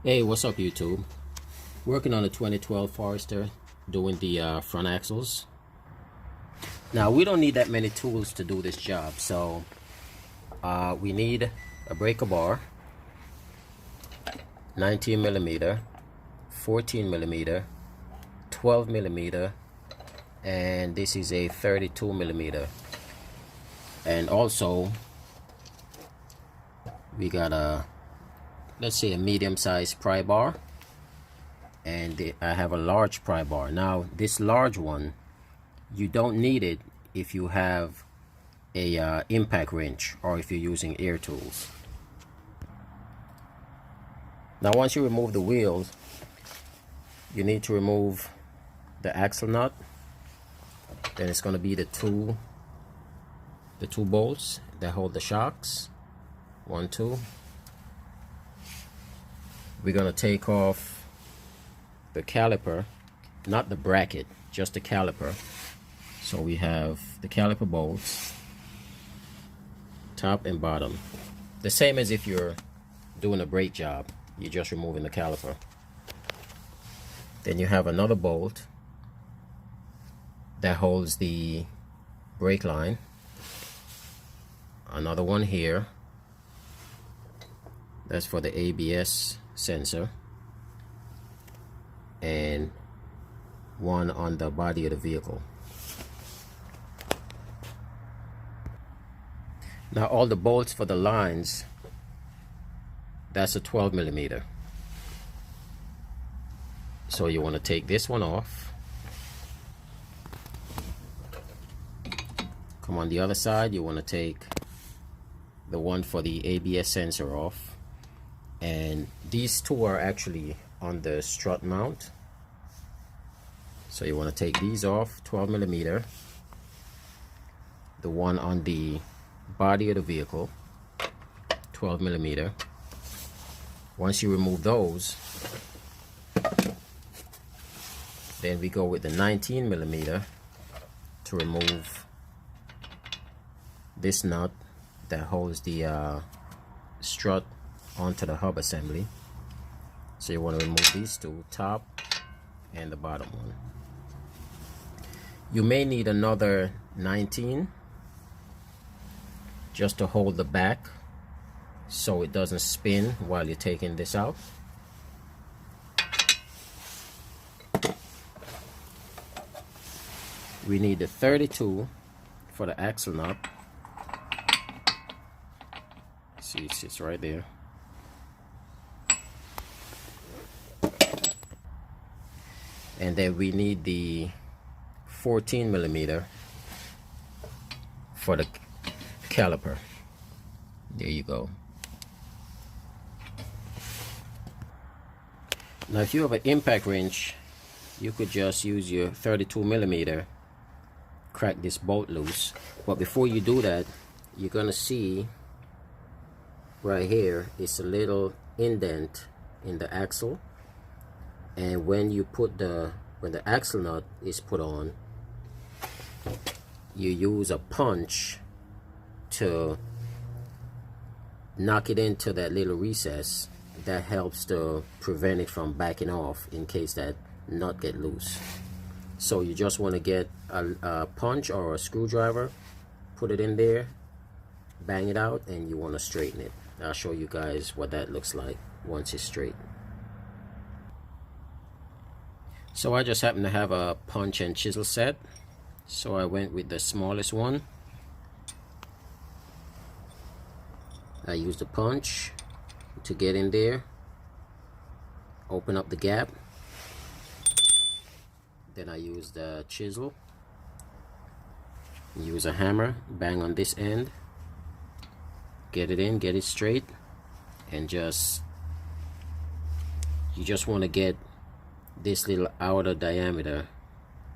Hey, what's up YouTube? Working on a 2012 Forester, doing the front axles. Now we don't need that many tools to do this job, so we need a breaker bar, 19 millimeter, 14 millimeter, 12 millimeter, and this is a 32 millimeter. And also we got a, let's say, a medium-sized pry bar, and I have a large pry bar. Now this large one, you don't need it if you have a impact wrench or if you're using air tools. Now once you remove the wheels, you need to remove the axle nut. Then it's going to be the two bolts that hold the shocks. 1, 2. We're going to take off the caliper, not the bracket, just the caliper. So we have the caliper bolts, top and bottom. The same as if you're doing a brake job, you're just removing the caliper. Then you have another bolt that holds the brake line. Another one here. That's for the ABS sensor. And one on the body of the vehicle. Now all the bolts for the lines, that's a 12 millimeter. So you want to take this one off. Come on the other side, you want to take the one for the ABS sensor off. And these two are actually on the strut mount. So you want to take these off, 12 millimeter. The one on the body of the vehicle, 12 millimeter. Once you remove those, then we go with the 19 millimeter to remove this nut that holds the strut onto the hub assembly. So you want to remove these two, top and the bottom one. You may need another 19 just to hold the back so it doesn't spin while you're taking this out. We need the 32 for the axle nut. See, it sits right there. And then we need the 14 millimeter for the caliper. There you go. Now if you have an impact wrench, you could just use your 32 millimeter, crack this bolt loose. But before you do that, you're gonna see right here, it's a little indent in the axle. And when you put when the axle nut is put on, you use a punch to knock it into that little recess. That helps to prevent it from backing off in case that nut get loose. So you just want to get a punch or a screwdriver, put it in there, bang it out, and you want to straighten it. I'll show you guys what that looks like once it's straight. So I just happen to have a punch and chisel set, so I went with the smallest one. I used the punch to get in there, open up the gap. Then I use the chisel, use a hammer, bang on this end, get it in, get it straight, and you just want to get this little outer diameter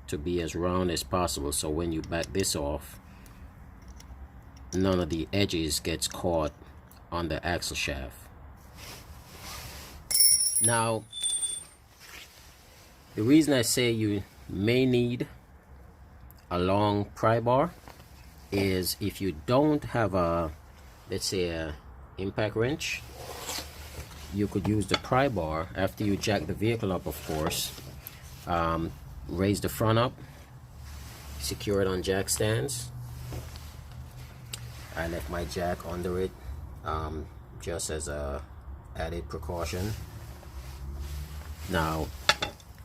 to be as round as possible, so when you back this off, none of the edges gets caught on the axle shaft. Now the reason I say you may need a long pry bar is if you don't have a, let's say, a impact wrench, you could use the pry bar after you jack the vehicle up, of course. Raise the front up, secure it on jack stands. I left my jack under it just as a added precaution. Now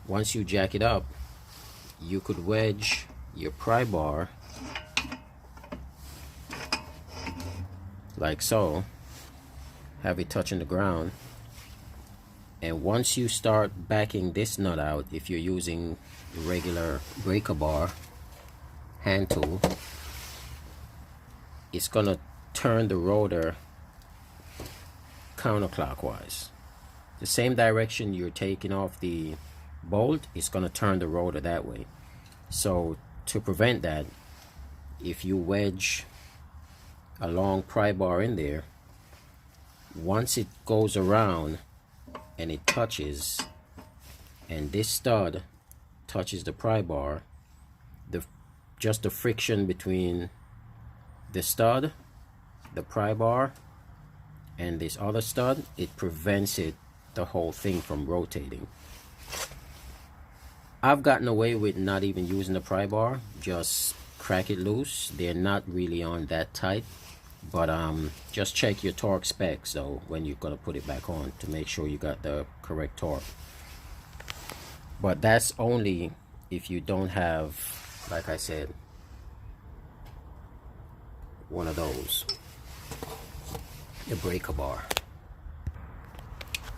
once you jack it up, you could wedge your pry bar like so, have it touching the ground, and once you start backing this nut out, if you're using regular breaker bar hand tool, it's gonna turn the rotor counterclockwise. The same direction you're taking off the bolt, it's gonna turn the rotor that way. So to prevent that, if you wedge a long pry bar in there, once it goes around and it touches, and this stud touches the pry bar, just the friction between the stud, the pry bar, and this other stud, it prevents the whole thing from rotating. I've gotten away with not even using the pry bar, just crack it loose. They're not really on that tight, but just check your torque specs though when you're gonna put it back on to make sure you got the correct torque. But that's only if you don't have, like I said, one of those, a breaker bar.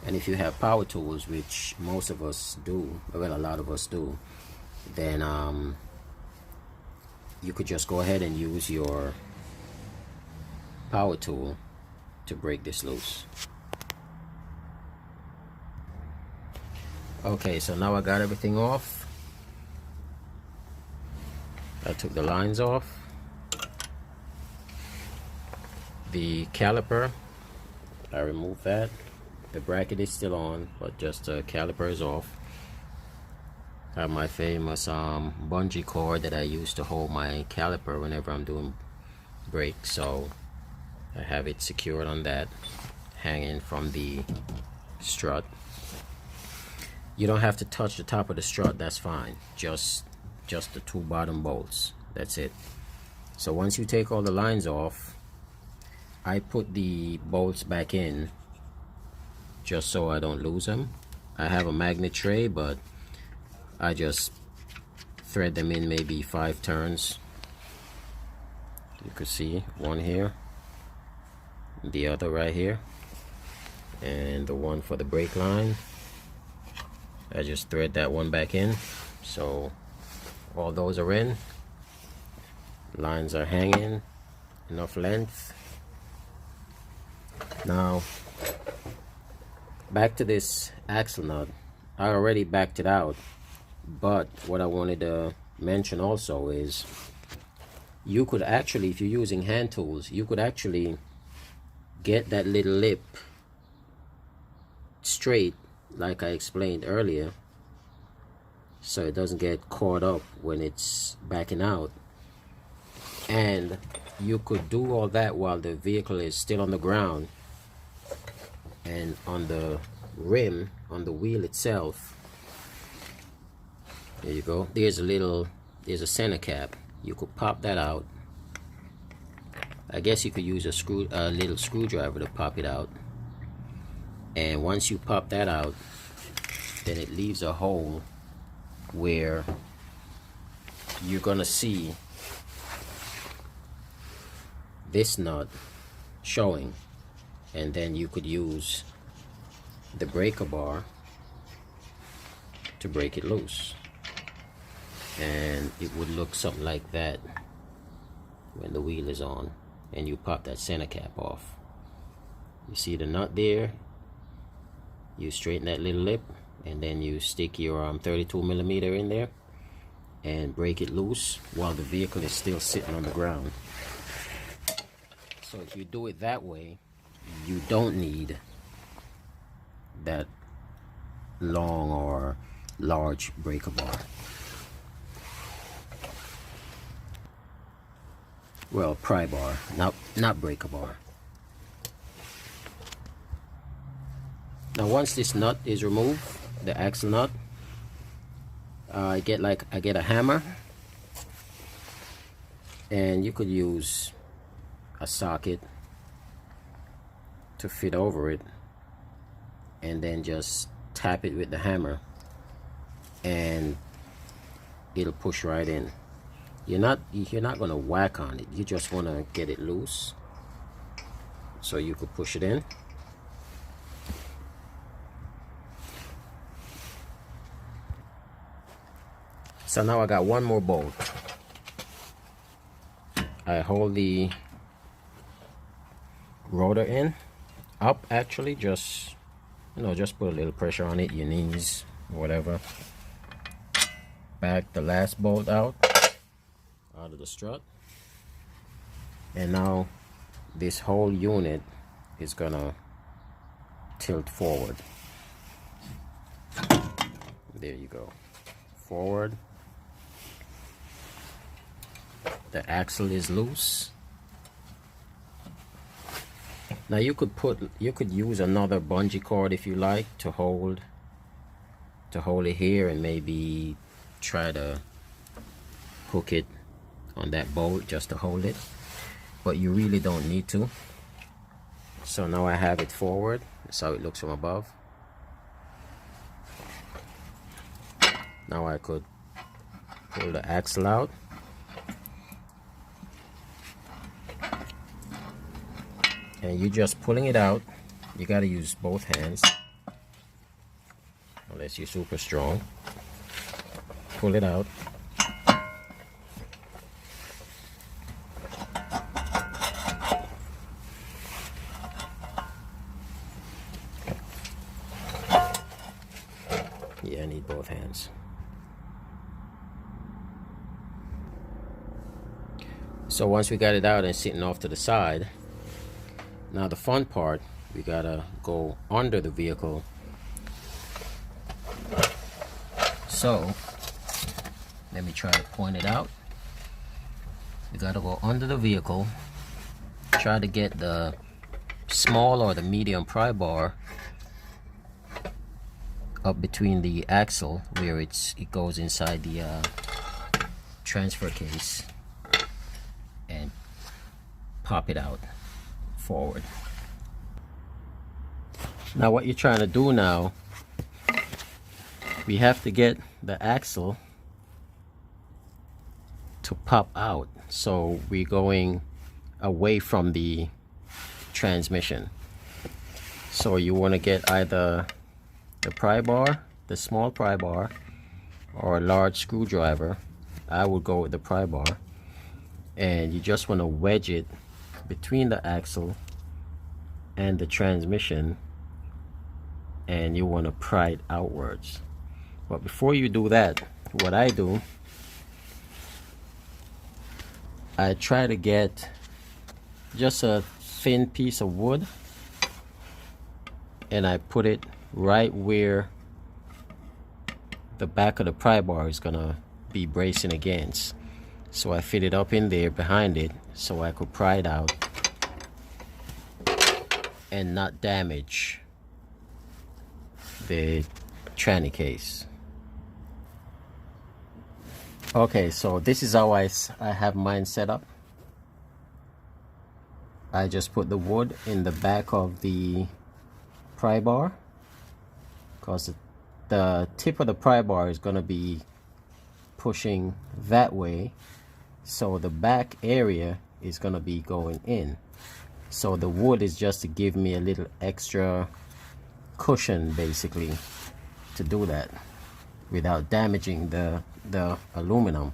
And if you have power tools, which most of us do, well, a lot of us do, then you could just go ahead and use your power tool to break this loose. Okay, so now I got everything off. I took the lines off. The caliper, I removed that. The bracket is still on, but just the caliper is off. I have my famous bungee cord that I use to hold my caliper whenever I'm doing brakes, so I have it secured on that, hanging from the strut. You don't have to touch the top of the strut, that's fine. Just the two bottom bolts, that's it. So once you take all the lines off, I put the bolts back in just so I don't lose them. I have a magnet tray, but I just thread them in maybe 5 turns. You can see one here, the other right here, and the one for the brake line. I just thread that one back in, so all those are in. Lines are hanging, enough length. Now back to this axle nut. I already backed it out, but what I wanted to mention also is you could actually, if you're using hand tools, you could actually get that little lip straight like I explained earlier, so it doesn't get caught up when it's backing out. And you could do all that while the vehicle is still on the ground, and on the rim, on the wheel itself, there you go, there's a center cap. You could pop that out. I guess you could use a little screwdriver to pop it out, and once you pop that out, then it leaves a hole where you're gonna see this nut showing, and then you could use the breaker bar to break it loose, and it would look something like that when the wheel is on and you pop that center cap off. You see the nut there, you straighten that little lip, and then you stick your 32mm in there and break it loose while the vehicle is still sitting on the ground. So if you do it that way, you don't need that long or large breaker bar. Well, pry bar, not breaker bar. Now once this nut is removed, the axle nut, I get a hammer, and you could use a socket to fit over it, and then just tap it with the hammer and it'll push right in. You're not going to whack on it, you just want to get it loose so you could push it in. So now I got one more bolt. I hold the rotor in up, actually, just just put a little pressure on it, your knees, whatever. Back the last bolt out of the strut, and now this whole unit is gonna tilt forward. There you go, forward. The axle is loose. Now you could use another bungee cord if you like to hold it here, and maybe try to hook it on that bolt just to hold it, but you really don't need to. So now I have it forward. That's how it looks from above. Now I could pull the axle out, and you're just pulling it out. You got to use both hands unless you're super strong. Pull it out. Yeah, I need both hands. So once we got it out and sitting off to the side, now the fun part, we gotta go under the vehicle. So let me try to point it out. We gotta go under the vehicle, try to get the small or the medium pry bar up between the axle where it goes inside the transfer case, and pop it out forward. Now what you're trying to do now, we have to get the axle to pop out, so we're going away from the transmission. So you want to get either the pry bar, the small pry bar, or a large screwdriver. I would go with the pry bar, and you just want to wedge it between the axle and the transmission, and you want to pry it outwards. But before you do that, what I do, I try to get just a thin piece of wood, and I put it right where the back of the pry bar is gonna be bracing against. So I fit it up in there behind it so I could pry it out and not damage the tranny case. Okay, so this is how I have mine set up. I just put the wood in the back of the pry bar, because the tip of the pry bar is going to be pushing that way, so the back area is going to be going in. So the wood is just to give me a little extra cushion, basically, to do that without damaging the aluminum.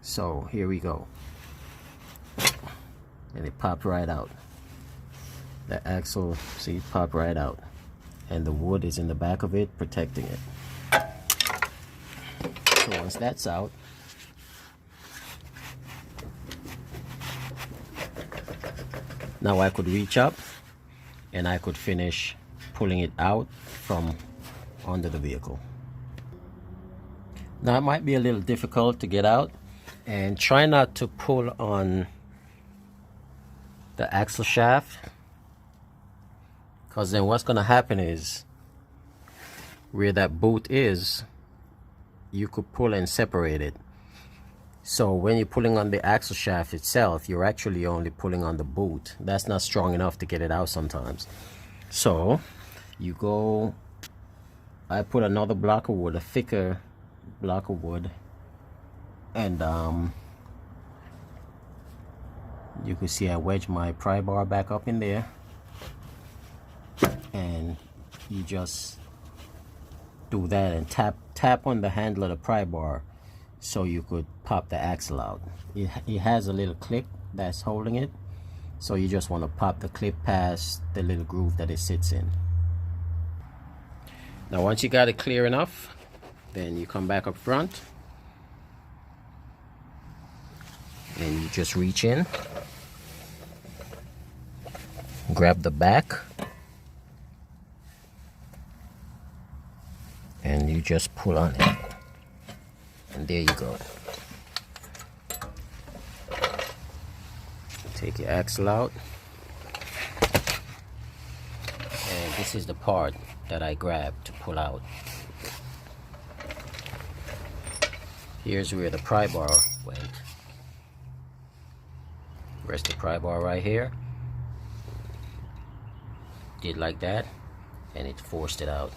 So here we go, and it popped right out. The axle, see, pop right out, and the wood is in the back of it protecting it. So once that's out, now I could reach up and I could finish pulling it out from under the vehicle. Now it might be a little difficult to get out, and try not to pull on the axle shaft because then what's gonna happen is where that boot is, you could pull and separate it. So when you're pulling on the axle shaft itself, you're actually only pulling on the boot. That's not strong enough to get it out sometimes. So you go, I put another block of wood, a thicker block of wood, and you can see I wedge my pry bar back up in there, and you just do that and tap on the handle of the pry bar so you could pop the axle out. It has a little clip that's holding it, so you just want to pop the clip past the little groove that it sits in. Now once you got it clear enough, then you come back up front and you just reach in, grab the back, and you just pull on it, and there you go. Take your axle out, and this is the part that I grabbed to pull out. Here's where the pry bar went. Rest the pry bar right here. Did like that, and it forced it out.